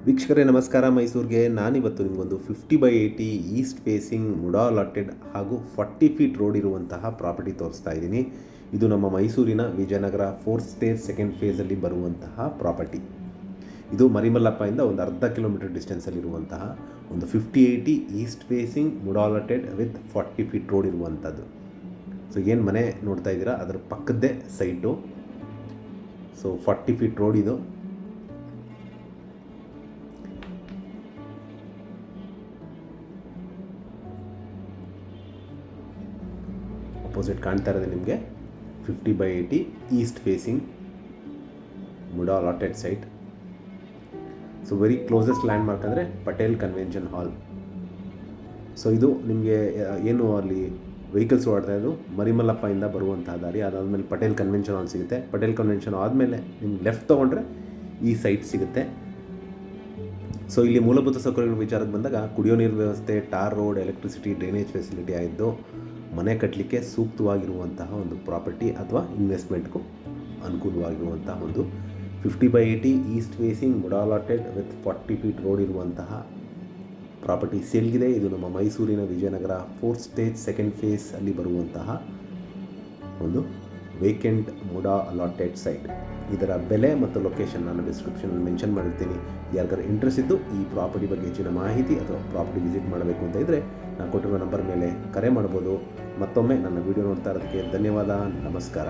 ವೀಕ್ಷಕರೇ ನಮಸ್ಕಾರ. ಮೈಸೂರಿಗೆ ನಾನಿವತ್ತು ನಿಮಗೊಂದು 50/80 ಈಸ್ಟ್ ಫೇಸಿಂಗ್ ಮುಡಾ ಲಾಟೆಡ್ ಹಾಗೂ 40 ಫೀಟ್ ರೋಡ್ ಇರುವಂತಹ ಪ್ರಾಪರ್ಟಿ ತೋರಿಸ್ತಾ ಇದ್ದೀನಿ. ಇದು ನಮ್ಮ ಮೈಸೂರಿನ ವಿಜಯನಗರ 4th ಸ್ಟೇಜ್ 2nd ಫೇಸಲ್ಲಿ ಬರುವಂತಹ ಪ್ರಾಪರ್ಟಿ. ಇದು ಮರಿಮಲ್ಲಪ್ಪಯಿಂದ ಒಂದು ಅರ್ಧ ಕಿಲೋಮೀಟರ್ ಡಿಸ್ಟೆನ್ಸಲ್ಲಿರುವಂತಹ ಒಂದು 50/80 East facing MUDA ಲಾಟೆಡ್ with 40 feet road ಇರುವಂಥದ್ದು. ಸೊ ಏನು ಮನೆ ನೋಡ್ತಾ ಇದ್ದೀರಾ ಅದರ ಪಕ್ಕದ್ದೇ ಸೈಟು. ಸೊ 40 ಫೀಟ್ ರೋಡ್ ಇದು. ಅಪೋಸಿಟ್ ಕಾಣ್ತಾ ಇರೋದು ನಿಮಗೆ 50/80 East facing MUDA ಲಾಟೆಡ್ site. So very closest land mark ಅಂದರೆ ಪಟೇಲ್ ಕನ್ವೆನ್ಷನ್ ಹಾಲ್. ಸೊ ಇದು ನಿಮಗೆ ಏನು ಅಲ್ಲಿ ವೆಹಿಕಲ್ಸ್ ಓಡ್ತಾ ಇದ್ದು ಮರಿಮಲ್ಲಪ್ಪಯಿಂದ ಬರುವಂತಹ ದಾರಿ. ಅದಾದಮೇಲೆ ಪಟೇಲ್ ಕನ್ವೆನ್ಷನ್ ಹಾಲ್ ಸಿಗುತ್ತೆ. ಪಟೇಲ್ ಕನ್ವೆನ್ಷನ್ ಆದಮೇಲೆ ನಿಮ್ಗೆ ಲೆಫ್ಟ್ ತೊಗೊಂಡ್ರೆ ಈ ಸೈಟ್ ಸಿಗುತ್ತೆ. ಸೊ ಇಲ್ಲಿ ಮೂಲಭೂತ ಸೌಕರ್ಯಗಳ ವಿಚಾರಕ್ಕೆ ಬಂದಾಗ ಕುಡಿಯೋ ನೀರು ವ್ಯವಸ್ಥೆ, tar road, electricity, drainage facility ಆಗಿದ್ದು ಮನೆ ಕಟ್ಟಲಿಕ್ಕೆ ಸೂಕ್ತವಾಗಿರುವಂತಹ ಒಂದು ಪ್ರಾಪರ್ಟಿ ಅಥವಾ ಇನ್ವೆಸ್ಟ್ಮೆಂಟ್ಗೂ ಅನುಕೂಲವಾಗಿರುವಂತಹ ಒಂದು 50/80 East facing MUDA ಲಾಟೆಡ್ with 40 feet road ಇರುವಂತಹ ಪ್ರಾಪರ್ಟಿ ಸೇಲ್ಗಿದೆ. ಇದು ನಮ್ಮ ಮೈಸೂರಿನ Vijayanagara 4th stage 2nd face ಅಲ್ಲಿ ಬರುವಂತಹ ಒಂದು ವೇಕೆಂಟ್ ಮುಡಾ ಲಾಟೆಡ್ ಸೈಟ್. ಇದರ ಬೆಲೆ ಮತ್ತು ಲೊಕೇಶನ್ ನಾನು ಡಿಸ್ಕ್ರಿಪ್ಷನಲ್ಲಿ ಮೆನ್ಷನ್ ಮಾಡಿರ್ತೀನಿ. ಯಾರಿಗಾರು ಇಂಟ್ರೆಸ್ಟ್ ಇದ್ದು ಈ ಪ್ರಾಪರ್ಟಿ ಬಗ್ಗೆ ಹೆಚ್ಚಿನ ಮಾಹಿತಿ ಅಥವಾ ಪ್ರಾಪರ್ಟಿ ವಿಸಿಟ್ ಮಾಡಬೇಕು ಅಂತ ಇದ್ದರೆ ನಾನು ಕೊಟ್ಟಿರುವ ನಂಬರ್ ಮೇಲೆ ಕರೆ ಮಾಡ್ಬೋದು. ಮತ್ತೊಮ್ಮೆ ನನ್ನ ವಿಡಿಯೋ ನೋಡ್ತಾ ಇರೋದಕ್ಕೆ ಧನ್ಯವಾದ. ನಮಸ್ಕಾರ.